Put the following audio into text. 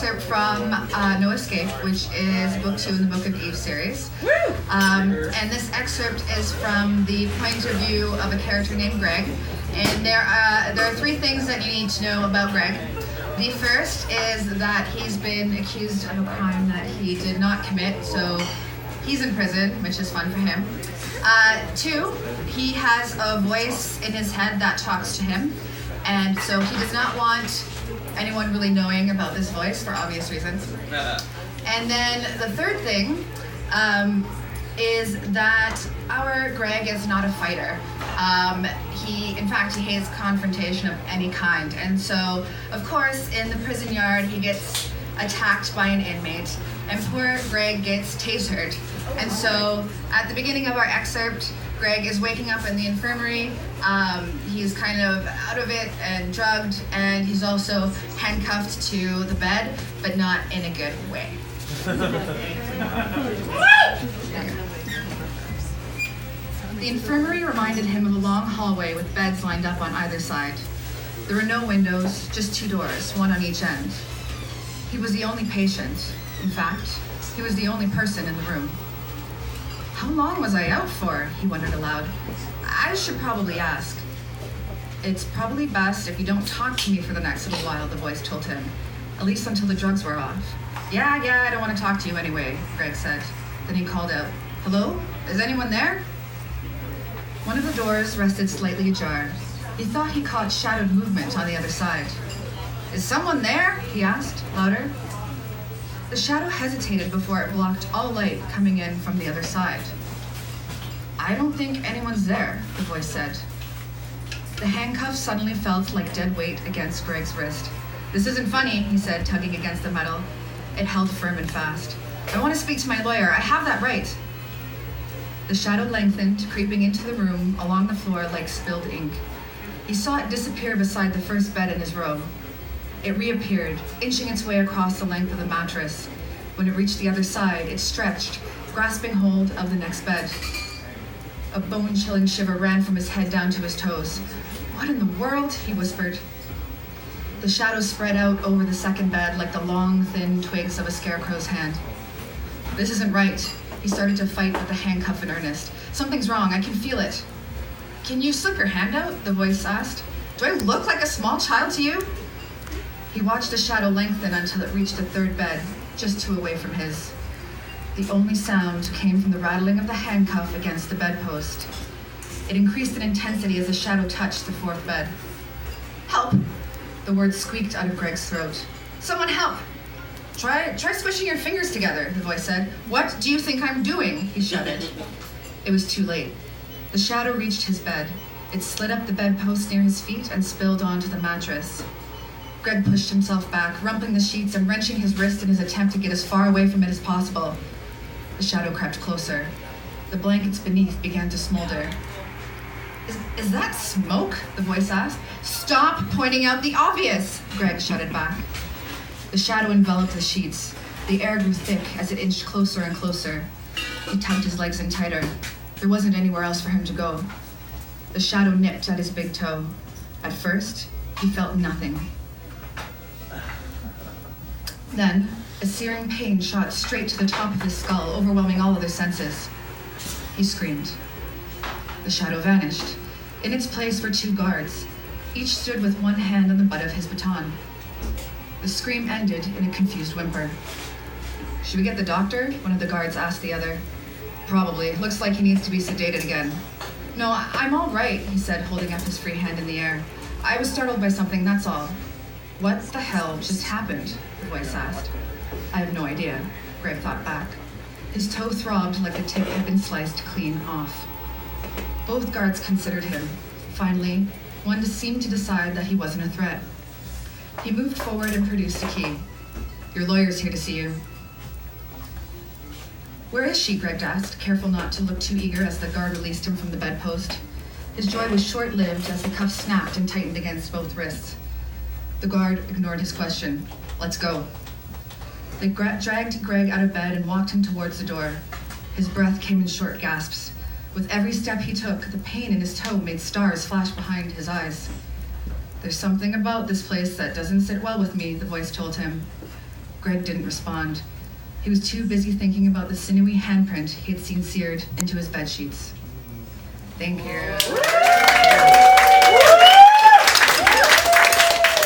excerpt from No Escape, which is book 2 in the Book of Eve series. And this excerpt is from the point of view of a character named Greg. And there are 3 things that you need to know about Greg. The first is that he's been accused of a crime that he did not commit, so he's in prison, which is fun for him. 2, he has a voice in his head that talks to him, and so he does not want anyone really knowing about this voice for obvious reasons. And then the third thing is that our Greg is not a fighter. In fact, he hates confrontation of any kind. And so, of course, in the prison yard, he gets attacked by an inmate, and poor Greg gets tasered. And so, at the beginning of our excerpt, Greg is waking up in the infirmary. He's kind of out of it and drugged, and he's also handcuffed to the bed, but not in a good way. The infirmary reminded him of a long hallway with beds lined up on either side. There were no windows, just 2 doors, one on each end. He was the only patient. In fact, he was the only person in the room. How long was I out for? He wondered aloud. I should probably ask. It's probably best if you don't talk to me for the next little while, the voice told him. At least until the drugs were off. Yeah, I don't want to talk to you anyway, Greg said. Then he called out, Hello? Is anyone there? One of the doors rested slightly ajar. He thought he caught shadowed movement on the other side. Is someone there? He asked, louder. The shadow hesitated before it blocked all light coming in from the other side. I don't think anyone's there, the voice said. The handcuff suddenly felt like dead weight against Greg's wrist. This isn't funny, he said, tugging against the metal. It held firm and fast. I want to speak to my lawyer. I have that right. The shadow lengthened, creeping into the room along the floor like spilled ink. He saw it disappear beside the first bed in his row. It reappeared, inching its way across the length of the mattress. When it reached the other side, it stretched, grasping hold of the next bed. A bone-chilling shiver ran from his head down to his toes. What in the world? He whispered. The shadow spread out over the second bed like the long, thin twigs of a scarecrow's hand. This isn't right. He started to fight with the handcuff in earnest. Something's wrong. I can feel it. Can you slip your hand out? The voice asked. Do I look like a small child to you? He watched the shadow lengthen until it reached the third bed, just 2 away from his. The only sound came from the rattling of the handcuff against the bedpost. It increased in intensity as the shadow touched the 4th bed. Help! The words squeaked out of Greg's throat. Someone help! Try squishing your fingers together, the voice said. What do you think I'm doing? He shouted. It was too late. The shadow reached his bed. It slid up the bedpost near his feet and spilled onto the mattress. Greg pushed himself back, rumpling the sheets and wrenching his wrist in his attempt to get as far away from it as possible. The shadow crept closer. The blankets beneath began to smolder. Is that smoke? The voice asked. Stop pointing out the obvious, Greg shouted back. The shadow enveloped the sheets. The air grew thick as it inched closer and closer. He tugged his legs in tighter. There wasn't anywhere else for him to go. The shadow nipped at his big toe. At first, he felt nothing. Then, a searing pain shot straight to the top of his skull, overwhelming all other senses. He screamed. The shadow vanished. In its place were 2 guards. Each stood with one hand on the butt of his baton. The scream ended in a confused whimper. Should we get the doctor? One of the guards asked the other. Probably. Looks like he needs to be sedated again. No, I'm all right, he said, holding up his free hand in the air. I was startled by something, that's all. What the hell just happened? The voice asked. I have no idea, Greg thought back. His toe throbbed like the tip had been sliced clean off. Both guards considered him. Finally, one seemed to decide that he wasn't a threat. He moved forward and produced a key. Your lawyer's here to see you. Where is she? Greg asked, careful not to look too eager as the guard released him from the bedpost. His joy was short-lived as the cuff snapped and tightened against both wrists. The guard ignored his question. Let's go. They dragged Greg out of bed and walked him towards the door. His breath came in short gasps. With every step he took, the pain in his toe made stars flash behind his eyes. There's something about this place that doesn't sit well with me, the voice told him. Greg didn't respond. He was too busy thinking about the sinewy handprint he had seen seared into his bedsheets. Thank you.